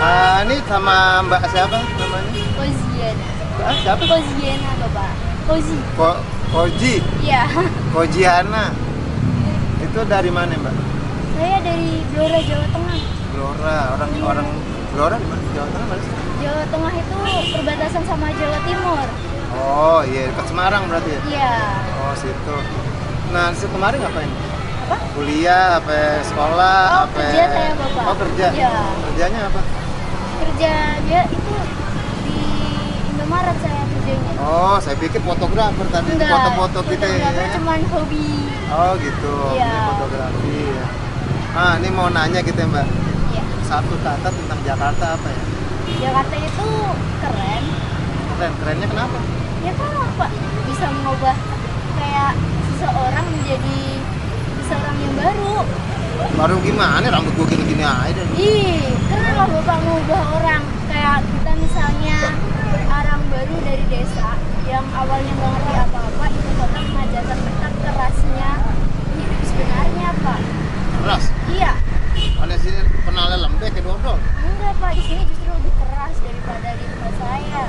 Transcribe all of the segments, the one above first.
Ini sama Mbak siapa namanya? Koziana. Siapa? Koziana, Bapak. Kozi. Koji. Iya. Kojiana. Itu dari mana, Mbak? Saya dari Blora, Jawa Tengah. Blora, orang Blora di mana? Jawa Tengah mana sih? Jawa Tengah itu perbatasan sama Jawa Timur. Oh, iya, dekat Semarang berarti ya? Iya. Oh, situ. Nah, kemarin ngapain? Apa? Kuliah, apa sekolah, Oh, apa kerja saya, Bapak. Oh, kerja. Iya. Kerjanya apa? Kerja dia itu di Indomaret saya kerjanya. Oh, saya pikir fotografer tadi, Enggak, foto-foto kita fotografer ya. cuman hobi. Oh, gitu. Iya. Ini fotografi ya. Ini mau nanya gitu ya, Mbak. Iya. Satu kata tentang Jakarta apa ya? Jakarta itu keren. Kerennya kenapa? Ya kan Pak bisa mengubah kayak seseorang menjadi seseorang yang baru. Baru gimana? Rambut gua gini-gini aja. Ih, keren lah Bapak mengubah orang. Kayak kita misalnya orang baru dari desa yang awalnya nggak ngerti apa-apa, itu Bapak mengajarkan mereka kerasnya hidup sebenarnya Pak. Keras. Iya. Mana sih kenalnya lembek kayak dodol? Enggak Pak, di sini justru lebih keras daripada di tempat saya.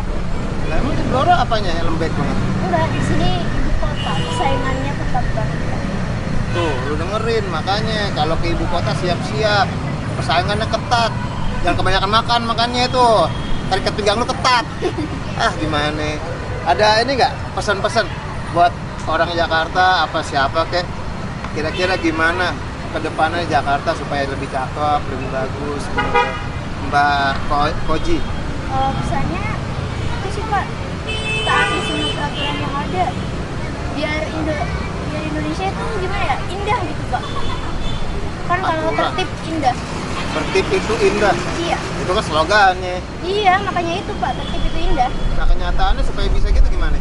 Lah emang di Blora apanya yang lembek banget? Enggak, di sini ibu kota, persaingannya ketat banget Pak. Tuh, lu dengerin, makanya kalau ke ibu kota siap-siap. Persaingannya ketat. Jangan kebanyakan makan makannya itu. Tarikat pinggang lu ketat. Gimana? Ada ini nggak pesan-pesan buat orang Jakarta apa siapa kek? Kira-kira gimana ke depannya Jakarta supaya lebih cakep, lebih bagus? Mbak Koji. Misalnya itu sih Pak, taati semua peraturan yang ada biar Indonesia itu gimana ya, indah gitu Pak. Kan kalau Aturan. tertib indah. Tertib itu indah. Iya. Itu kan slogannya. Iya, makanya itu Pak, tertib itu indah. Nah kenyataannya supaya bisa gitu gimana?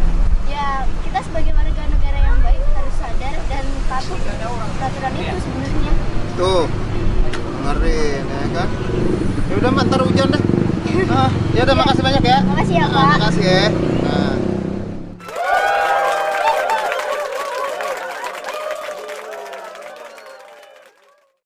Ya kita sebagai warga negara yang baik harus sadar dan patuh peraturan itu sebenarnya. Tuh, dengerin ya kan? Ya udah, ntar hujan deh. Ya udah, Iya. makasih banyak ya. Makasih ya Pak. Makasih ya. Nah.